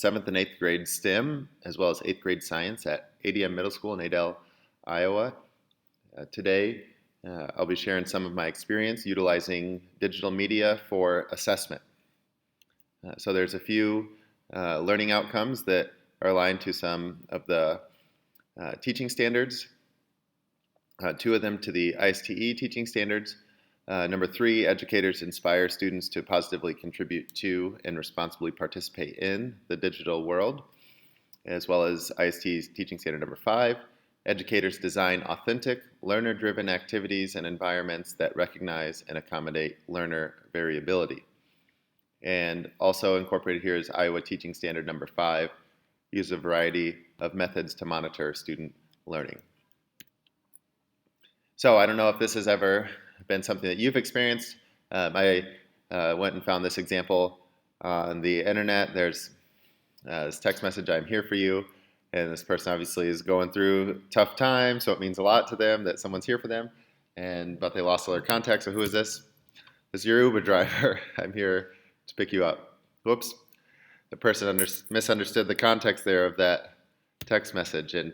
7th and 8th grade STEM, as well as 8th grade science at ADM Middle School in Adel, Iowa. Today, I'll be sharing some of my experience utilizing digital media for assessment. So there's a few learning outcomes that are aligned to some of the teaching standards, 2 of them to the ISTE teaching standards. Number 3, educators inspire students to positively contribute to and responsibly participate in the digital world, as well as ISTE's teaching standard number 5. Educators design authentic, learner-driven activities and environments that recognize and accommodate learner variability. And also incorporated here is Iowa teaching standard number 5, use a variety of methods to monitor student learning. So I don't know if this has ever been something that you've experienced. I went and found this example on the internet. There's this text message, "I'm here for you." And this person obviously is going through tough times, so it means a lot to them that someone's here for them. But they lost all their contact, so who is this? This is your Uber driver. I'm here to pick you up. Whoops. The person misunderstood the context there of that text message. And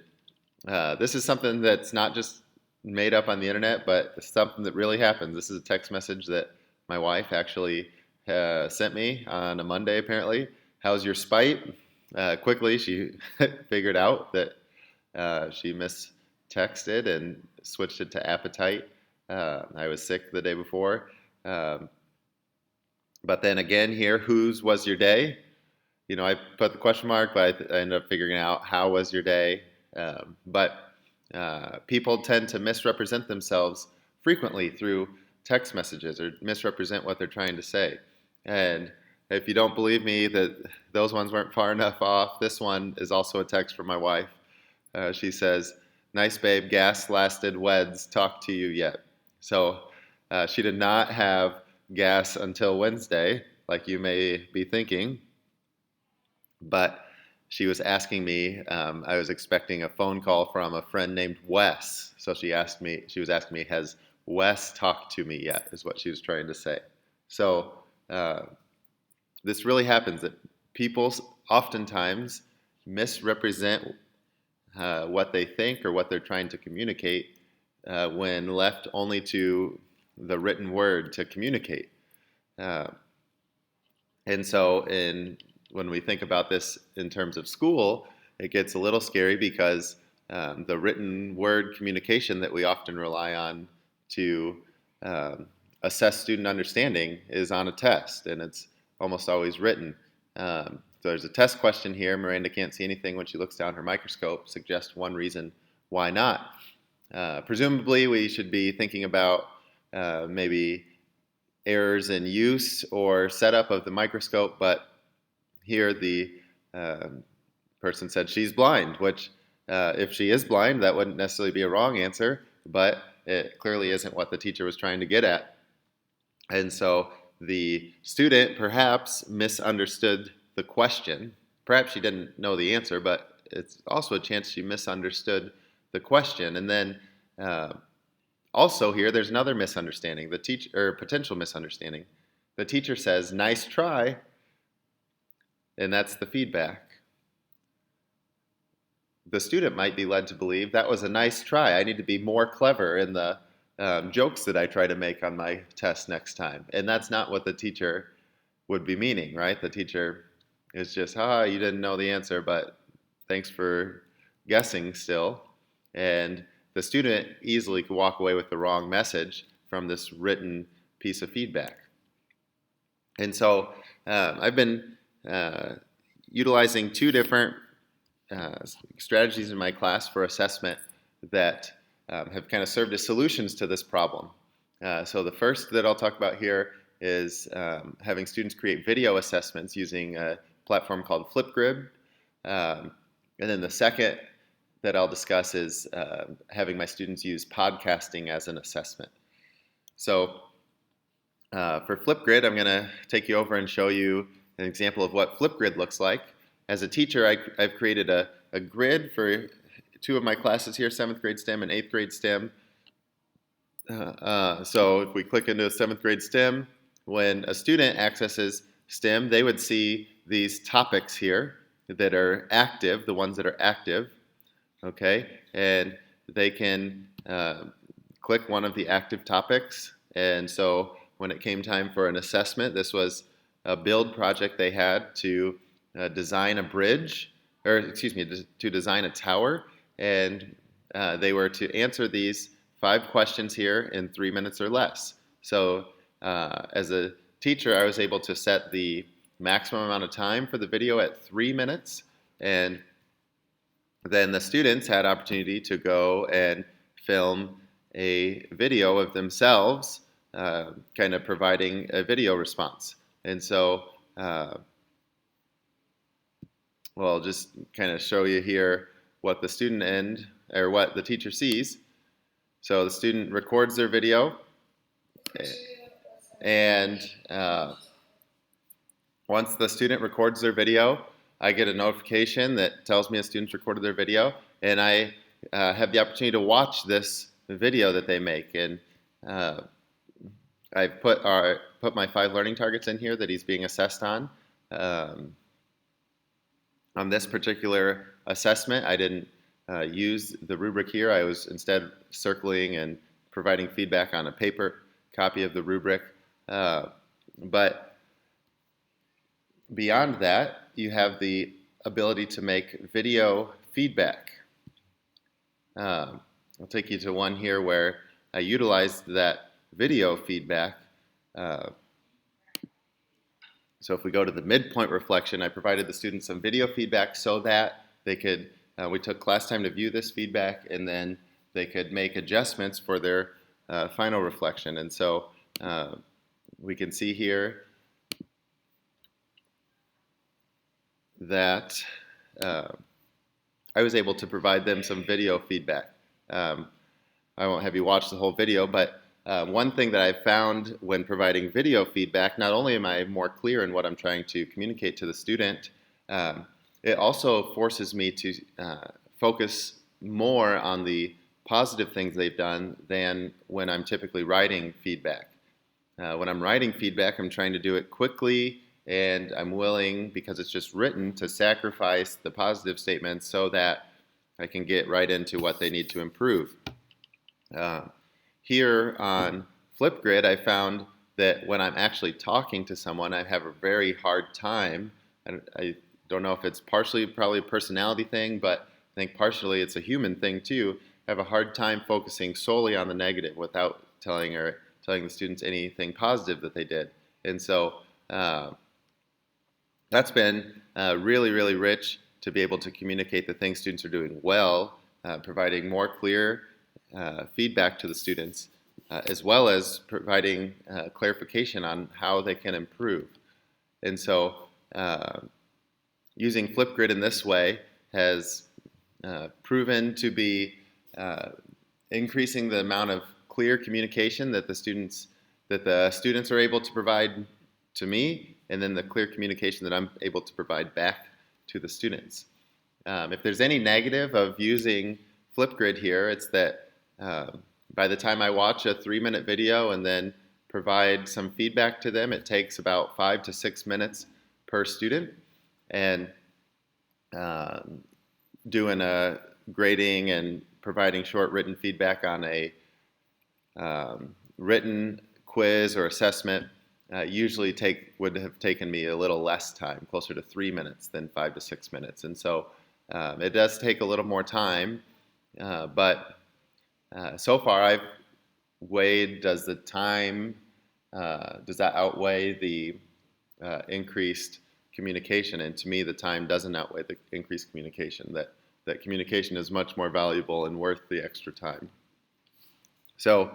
this is something that's not just made up on the internet, but it's something that really happens. This is a text message that my wife actually sent me on a Monday, apparently. "How's your spite?" Quickly, she figured out that she mistexted and switched it to appetite. I was sick the day before. But then again here, whose was your day? I put the question mark, but I ended up figuring out how was your day. But people tend to misrepresent themselves frequently through text messages or misrepresent what they're trying to say. And if you don't believe me that those ones weren't far enough off, this one is also a text from my wife. She says, "Nice babe, gas lasted weds, talk to you yet." So she did not have gas until Wednesday, like you may be thinking, but she was asking me, I was expecting a phone call from a friend named Wes. So she was asking me, "Has Wes talked to me yet?" is what she was trying to say. So this really happens, that people oftentimes misrepresent what they think or what they're trying to communicate when left only to the written word to communicate. And so when we think about this in terms of school, it gets a little scary because the written word communication that we often rely on to assess student understanding is on a test, and it's almost always written. So there's a test question here. Miranda can't see anything when she looks down her microscope. Suggests one reason why not. Presumably, we should be thinking about maybe errors in use or setup of the microscope, but here the person said she's blind, which if she is blind, that wouldn't necessarily be a wrong answer, but it clearly isn't what the teacher was trying to get at. And so the student perhaps misunderstood the question. Perhaps she didn't know the answer, but it's also a chance she misunderstood the question. And then also here, there's another misunderstanding, potential misunderstanding. The teacher says, "Nice try," and that's the feedback. The student might be led to believe that was a nice try. I need to be more clever in the jokes that I try to make on my test next time. And that's not what the teacher would be meaning, right? The teacher is just, you didn't know the answer, but thanks for guessing still. And the student easily could walk away with the wrong message from this written piece of feedback. And so I've been utilizing 2 different strategies in my class for assessment that have kind of served as solutions to this problem. So the first that I'll talk about here is having students create video assessments using a platform called Flipgrid. And then the second that I'll discuss is having my students use podcasting as an assessment. So for Flipgrid, I'm going to take you over and show you an example of what Flipgrid looks like. As a teacher, I've created a grid for 2 of my classes here, 7th grade STEM and 8th grade STEM. So if we click into 7th grade STEM, when a student accesses STEM, they would see these topics here. that are active, the ones that are active, okay, and they can click one of the active topics. And so when it came time for an assessment, this was a build project they had to design a bridge, or excuse me, to design a tower, and they were to answer these 5 questions here in 3 minutes or less. So as a teacher, I was able to set the maximum amount of time for the video at 3 minutes, and then the students had opportunity to go and film a video of themselves, kind of providing a video response. And so, well, I'll just kind of show you here what the student end, or what the teacher sees. So the student records their video, and once the student records their video, I get a notification that tells me a student's recorded their video, and I have the opportunity to watch this video that they make. And I put my 5 learning targets in here that he's being assessed on. On this particular assessment, I didn't use the rubric here. I was instead circling and providing feedback on a paper copy of the rubric. But beyond that, you have the ability to make video feedback. I'll take you to one here where I utilized that video feedback. So if we go to the midpoint reflection, I provided the students some video feedback so that they could, we took class time to view this feedback, and then they could make adjustments for their final reflection. And so we can see here that I was able to provide them some video feedback. I won't have you watch the whole video, but one thing that I've found when providing video feedback, not only am I more clear in what I'm trying to communicate to the student, it also forces me to focus more on the positive things they've done than when I'm typically writing feedback. When I'm writing feedback, I'm trying to do it quickly, and I'm willing, because it's just written, to sacrifice the positive statements so that I can get right into what they need to improve. Here on Flipgrid, I found that when I'm actually talking to someone, I have a very hard time. I don't know if it's partially probably a personality thing, but I think partially it's a human thing too. I have a hard time focusing solely on the negative without telling the students anything positive that they did. And so that's been really, really rich to be able to communicate the things students are doing well, providing more clear feedback to the students, as well as providing clarification on how they can improve. And so using Flipgrid in this way has proven to be increasing the amount of clear communication that the students are able to provide to me, and then the clear communication that I'm able to provide back to the students. If there's any negative of using Flipgrid here, it's that by the time I watch a 3-minute video and then provide some feedback to them, it takes about 5 to 6 minutes per student. And doing a grading and providing short written feedback on a written quiz or assessment usually would have taken me a little less time, closer to 3 minutes than 5 to 6 minutes. And so it does take a little more time, but so far I've weighed, does the time, does that outweigh the increased communication? And to me, the time doesn't outweigh the increased communication, that communication is much more valuable and worth the extra time. So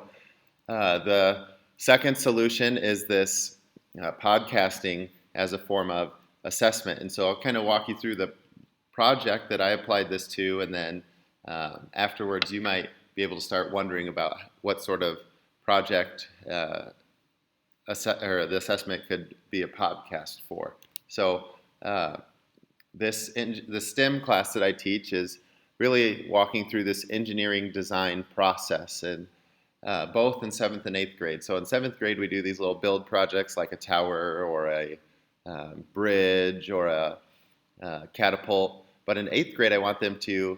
the second solution is this podcasting as a form of assessment. And so I'll kind of walk you through the project that I applied this to, and then afterwards you might be able to start wondering about what sort of project the assessment could be a podcast for. So the STEM class that I teach is really walking through this engineering design process, and both in 7th and 8th grade. So in 7th grade, we do these little build projects like a tower or a bridge or a catapult. But in 8th grade, I want them to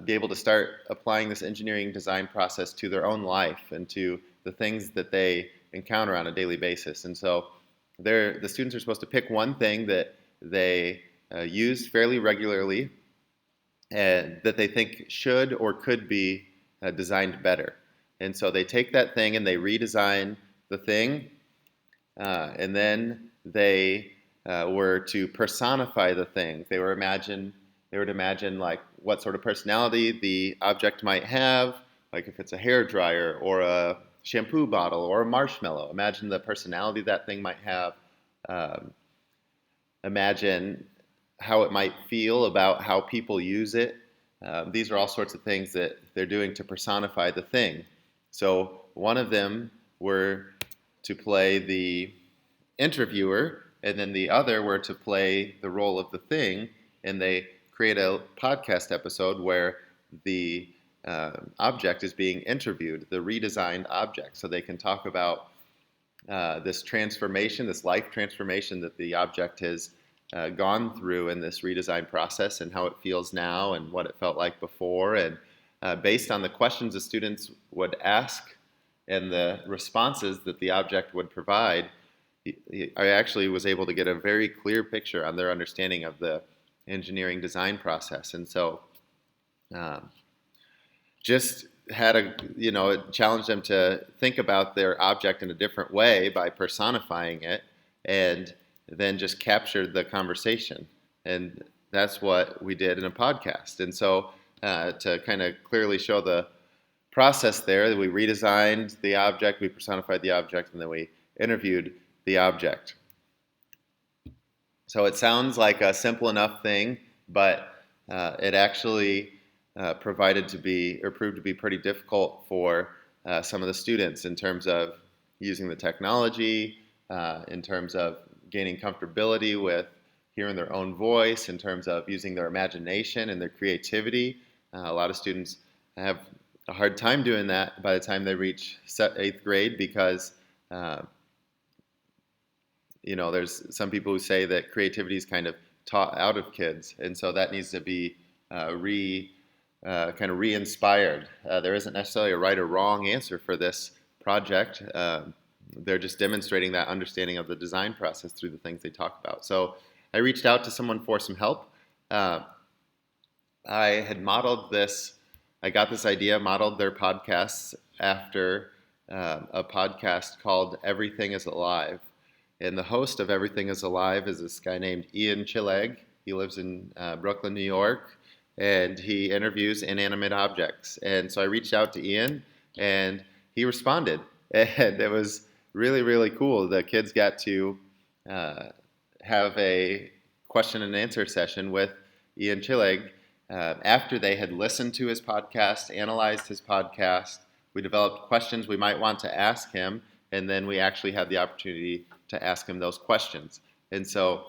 be able to start applying this engineering design process to their own life and to the things that they encounter on a daily basis. And so the students are supposed to pick one thing that they use fairly regularly and that they think should or could be designed better. And so they take that thing and they redesign the thing, and then they were to personify the thing. They would imagine like what sort of personality the object might have, like if it's a hair dryer or a shampoo bottle or a marshmallow. Imagine the personality that thing might have. Um, Imagine how it might feel about how people use it. These are all sorts of things that they're doing to personify the thing. So one of them were to play the interviewer, and then the other were to play the role of the thing, and they create a podcast episode where the object is being interviewed, the redesigned object, so they can talk about this transformation, this life transformation that the object has gone through in this redesign process and how it feels now and what it felt like before. And based on the questions the students would ask and the responses that the object would provide, I actually was able to get a very clear picture on their understanding of the engineering design process. And so just had challenged them to think about their object in a different way by personifying it, and then just captured the conversation. And that's what we did in a podcast. And so to kind of clearly show the process there, we redesigned the object, we personified the object, and then we interviewed the object. So it sounds like a simple enough thing, but it actually proved to be pretty difficult for some of the students in terms of using the technology, in terms of gaining comfortability with hearing their own voice, in terms of using their imagination and their creativity. A lot of students have a hard time doing that by the time they reach 8th grade because there's some people who say that creativity is kind of taught out of kids, and so that needs to be kind of re-inspired. There isn't necessarily a right or wrong answer for this project. They're just demonstrating that understanding of the design process through the things they talk about. So I reached out to someone for some help. I had modeled this, I got this idea, modeled their podcasts after a podcast called Everything is Alive. And the host of Everything is Alive is this guy named Ian Chilleg. He lives in Brooklyn, New York, and he interviews inanimate objects. And so I reached out to Ian, and he responded. And it was really, really cool. The kids got to have a question and answer session with Ian Chilleg after they had listened to his podcast, analyzed his podcast. We developed questions we might want to ask him, and then we actually had the opportunity to ask him those questions. And so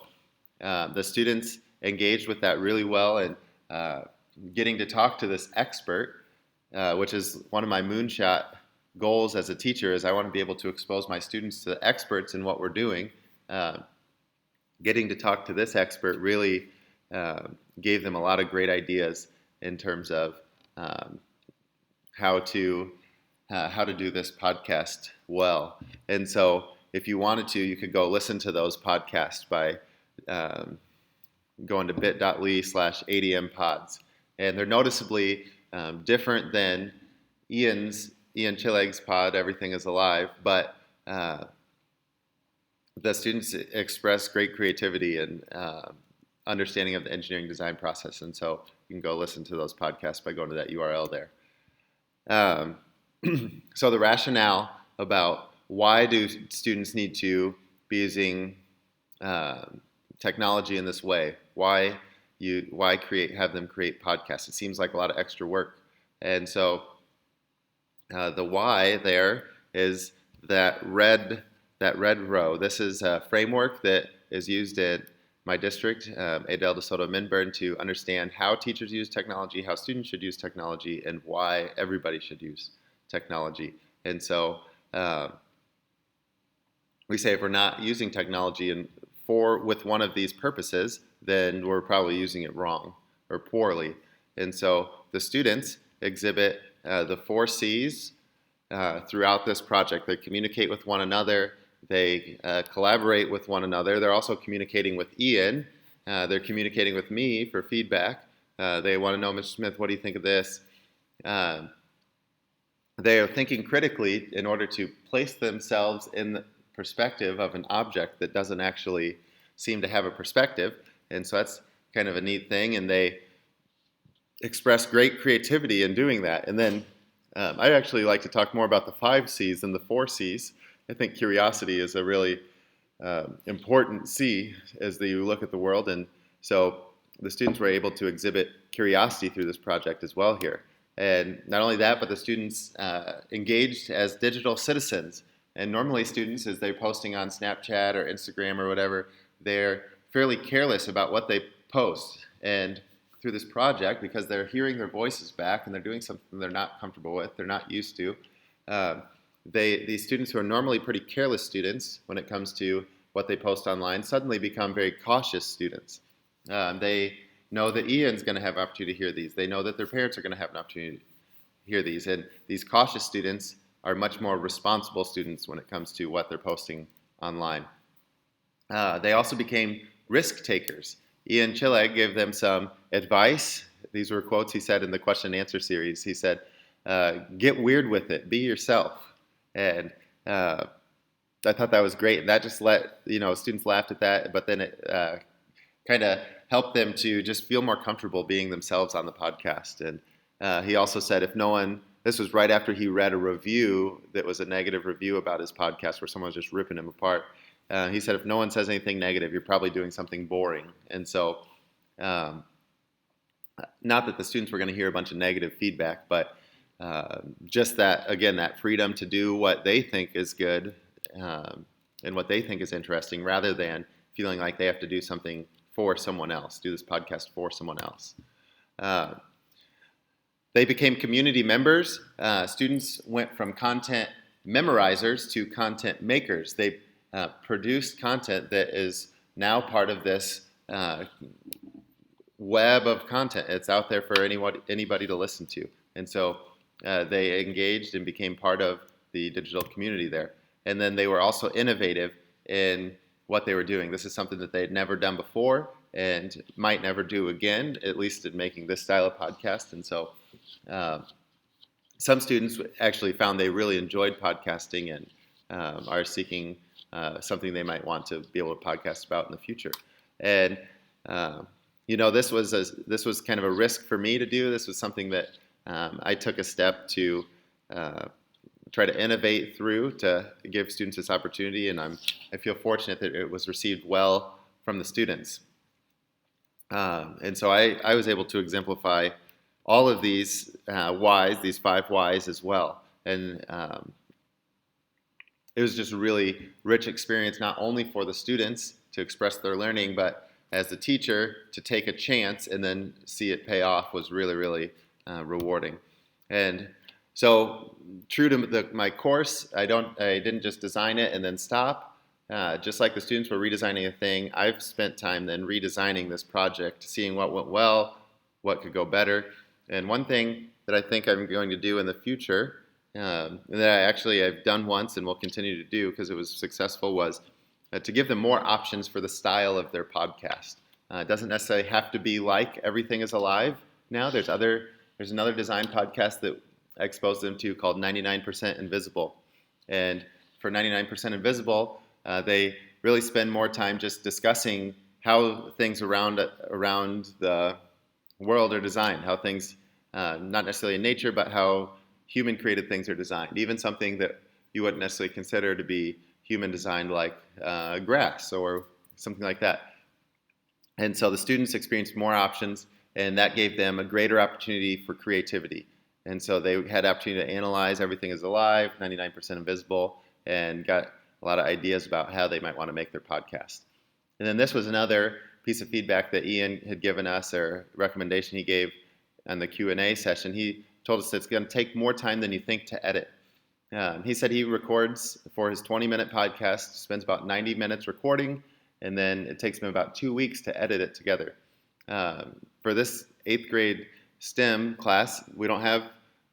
the students engaged with that really well, and getting to talk to this expert, which is one of my moonshot goals as a teacher, is I want to be able to expose my students to experts in what we're doing. Getting to talk to this expert really gave them a lot of great ideas in terms of how to do this podcast well. And so if you wanted to, you could go listen to those podcasts by going to bit.ly/ADMpods. And they're noticeably different than Ian Chilleg's pod, Everything is Alive, but the students express great creativity and understanding of the engineering design process. And so you can go listen to those podcasts by going to that URL there. So the rationale about why do students need to be using technology in this way? Why have them create podcasts? It seems like a lot of extra work. And so the why there is that red row. This is a framework that is used in my district, Adel DeSoto Minburn, to understand how teachers use technology, how students should use technology, and why everybody should use technology. And so we say if we're not using technology with one of these purposes, then we're probably using it wrong or poorly. And so the students exhibit the 4 C's throughout this project. They communicate with one another, they collaborate with one another. They're also communicating with Ian. They're communicating with me for feedback. They want to know, Mr. Smith, what do you think of this? They are thinking critically in order to place themselves in the perspective of an object that doesn't actually seem to have a perspective. And so that's kind of a neat thing. And they express great creativity in doing that. And then I'd actually like to talk more about the 5 C's than the 4 C's. I think curiosity is a really important C as you look at the world. And so the students were able to exhibit curiosity through this project as well here. And not only that, but the students engaged as digital citizens. And normally students, as they're posting on Snapchat or Instagram or whatever, they're fairly careless about what they post. And through this project, because they're hearing their voices back and they're doing something they're not comfortable with, they're not used to, these students who are normally pretty careless students when it comes to what they post online suddenly become very cautious students. They know that Ian's going to have an opportunity to hear these. They know that their parents are going to have an opportunity to hear these. And these cautious students are much more responsible students when it comes to what they're posting online. They also became risk takers. Ian Chile gave them some advice. These were quotes he said in the question and answer series. He said, get weird with it, be yourself. And I thought that was great. And that just students laughed at that, but then it kind of helped them to just feel more comfortable being themselves on the podcast. And he also said, this was right after he read a review that was a negative review about his podcast where someone was just ripping him apart. He said, if no one says anything negative, you're probably doing something boring. And so, not that the students were going to hear a bunch of negative feedback, but just that, again, that freedom to do what they think is good and what they think is interesting rather than feeling like they have to do something for someone else, do this podcast for someone else. They became community members. Students went from content memorizers to content makers. They produced content that is now part of this web of content. It's out there for anybody to listen to. And so they engaged and became part of the digital community there. And then they were also innovative in what they were doing. This is something that they had never done before and might never do again, at least in making this style of podcast. And so some students actually found they really enjoyed podcasting and are seeking something they might want to be able to podcast about in the future. And this was kind of a risk for me to do. This was something that I took a step to try to innovate through to give students this opportunity, and I feel fortunate that it was received well from the students. And so I was able to exemplify all of these whys, these 5 whys as well. And it was just a really rich experience, not only for the students to express their learning, but as the teacher to take a chance and then see it pay off was really, really rewarding. And so true to my course, I didn't just design it and then stop. Just like the students were redesigning a thing, I've spent time then redesigning this project, seeing what went well, what could go better. And one thing that I think I'm going to do in the future, and that I've done once and will continue to do because it was successful, was to give them more options for the style of their podcast. It doesn't necessarily have to be like Everything is Alive now. There's another design podcast that I exposed them to called 99% Invisible. And for 99% Invisible, they really spend more time just discussing how things around the world are designed, how things, not necessarily in nature, but how human-created things are designed, even something that you wouldn't necessarily consider to be human-designed, like grass or something like that. And so the students experienced more options, and that gave them a greater opportunity for creativity. And so they had the opportunity to analyze Everything is Alive, 99% Invisible, and got a lot of ideas about how they might want to make their podcast. And then this was another piece of feedback that Ian had given us, or recommendation he gave on the Q&A session. He told us that it's going to take more time than you think to edit. He said he records for his 20-minute podcast, spends about 90 minutes recording, and then it takes me about 2 weeks to edit it together. For this 8th grade STEM class, we don't have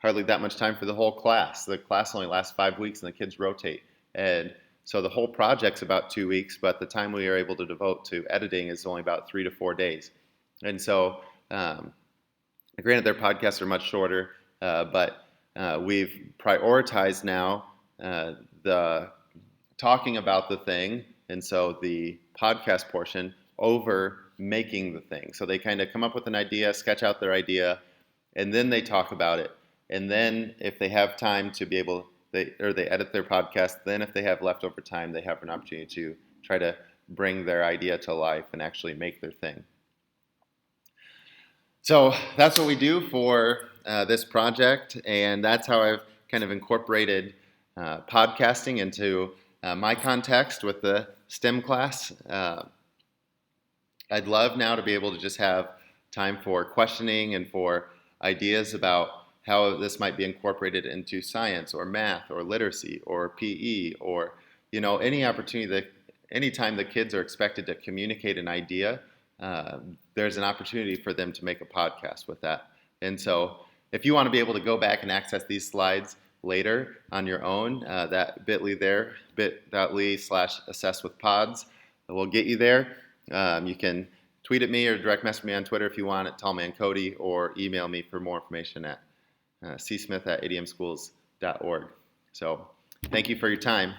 hardly that much time for the whole class. The class only lasts 5 weeks and the kids rotate. And so the whole project's about 2 weeks, but the time we are able to devote to editing is only about 3 to 4 days. And so, granted, their podcasts are much shorter, but we've prioritized now the talking about the thing, and so the podcast portion over making the thing. So they kind of come up with an idea, sketch out their idea, and then they talk about it. And then if they have time to be able, they edit their podcast, then if they have leftover time, they have an opportunity to try to bring their idea to life and actually make their thing. So that's what we do for this project, and that's how I've kind of incorporated podcasting into my context with the STEM class. I'd love now to be able to just have time for questioning and for ideas about how this might be incorporated into science or math or literacy or PE or any opportunity that anytime the kids are expected to communicate an idea, there's an opportunity for them to make a podcast with that. And so if you want to be able to go back and access these slides later on your own, that bit.ly there, bit.ly/assesswithpods will get you there. You can tweet at me or direct message me on Twitter if you want at tallmancody, or email me for more information at csmith@admschools.org. So thank you for your time.